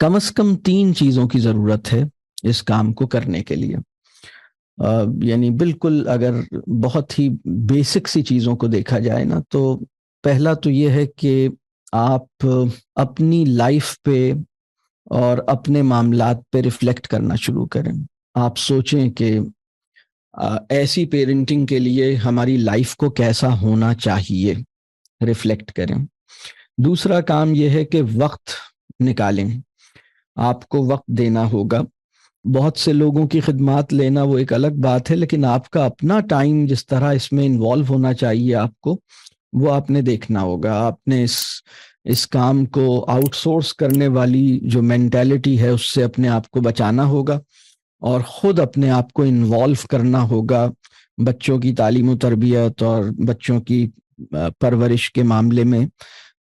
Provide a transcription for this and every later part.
کم از کم 3 چیزوں کی ضرورت ہے اس کام کو کرنے کے لیے. یعنی بالکل اگر بہت ہی بیسک سی چیزوں کو دیکھا جائے نا، تو پہلا تو یہ ہے کہ آپ اپنی لائف پہ اور اپنے معاملات پہ ریفلیکٹ کرنا شروع کریں. آپ سوچیں کہ ایسی پیرنٹنگ کے لیے ہماری لائف کو کیسا ہونا چاہیے، ریفلیکٹ کریں. دوسرا کام یہ ہے کہ وقت نکالیں. آپ کو وقت دینا ہوگا. بہت سے لوگوں کی خدمات لینا وہ ایک الگ بات ہے، لیکن آپ کا اپنا ٹائم جس طرح اس میں انوالو ہونا چاہیے آپ کو، وہ آپ نے دیکھنا ہوگا. آپ نے اس کام کو آؤٹ سورس کرنے والی جو مینٹیلٹی ہے اس سے اپنے آپ کو بچانا ہوگا، اور خود اپنے آپ کو انوالو کرنا ہوگا بچوں کی تعلیم و تربیت اور بچوں کی پرورش کے معاملے میں.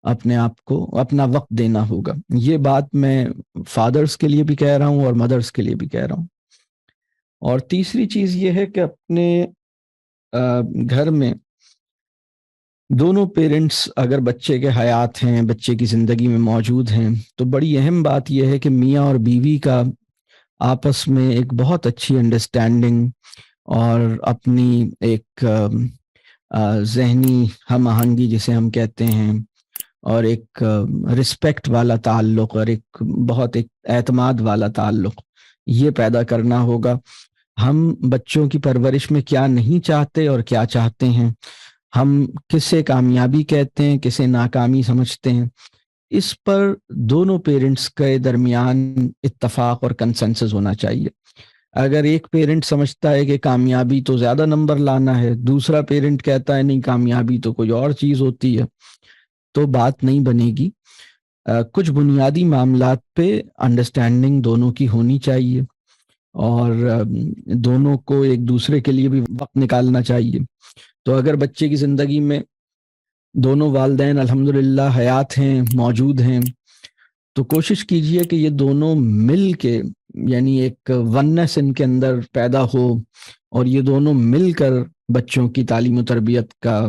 اپنے آپ کو اپنا وقت دینا ہوگا. یہ بات میں فادرز کے لیے بھی کہہ رہا ہوں اور مدرز کے لیے بھی کہہ رہا ہوں. اور تیسری چیز یہ ہے کہ اپنے گھر میں دونوں پیرنٹس اگر بچے کے حیات ہیں، بچے کی زندگی میں موجود ہیں، تو بڑی اہم بات یہ ہے کہ میاں اور بیوی کا آپس میں ایک بہت اچھی انڈرسٹینڈنگ اور اپنی ایک ذہنی ہم آہنگی جسے ہم کہتے ہیں، اور ایک رسپیکٹ والا تعلق اور ایک بہت ایک اعتماد والا تعلق یہ پیدا کرنا ہوگا. ہم بچوں کی پرورش میں کیا نہیں چاہتے اور کیا چاہتے ہیں، ہم کسے کامیابی کہتے ہیں، کسے ناکامی سمجھتے ہیں، اس پر دونوں پیرنٹس کے درمیان اتفاق اور کنسنسس ہونا چاہیے. اگر ایک پیرنٹ سمجھتا ہے کہ کامیابی تو زیادہ نمبر لانا ہے، دوسرا پیرنٹ کہتا ہے نہیں کامیابی تو کوئی اور چیز ہوتی ہے، تو بات نہیں بنے گی. کچھ بنیادی معاملات پہ انڈرسٹینڈنگ دونوں کی ہونی چاہیے، اور دونوں کو ایک دوسرے کے لیے بھی وقت نکالنا چاہیے. تو اگر بچے کی زندگی میں دونوں والدین الحمدللہ حیات ہیں، موجود ہیں، تو کوشش کیجئے کہ یہ دونوں مل کے، یعنی ایک وننس ان کے اندر پیدا ہو، اور یہ دونوں مل کر بچوں کی تعلیم و تربیت کا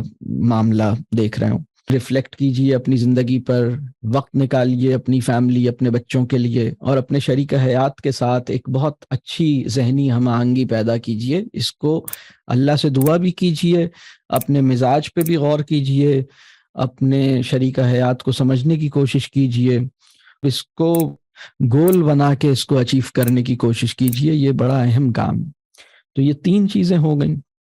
معاملہ دیکھ رہے ہوں. ریفلیکٹ کیجئے اپنی زندگی پر، وقت نکالیے اپنی فیملی، اپنے بچوں کے لیے، اور اپنے شریک حیات کے ساتھ ایک بہت اچھی ذہنی ہم آہنگی پیدا کیجئے. اس کو اللہ سے دعا بھی کیجئے، اپنے مزاج پہ بھی غور کیجئے، اپنے شریک حیات کو سمجھنے کی کوشش کیجئے، اس کو گول بنا کے اس کو اچیو کرنے کی کوشش کیجئے. یہ بڑا اہم کام ہے. تو یہ 3 چیزیں ہو گئیں.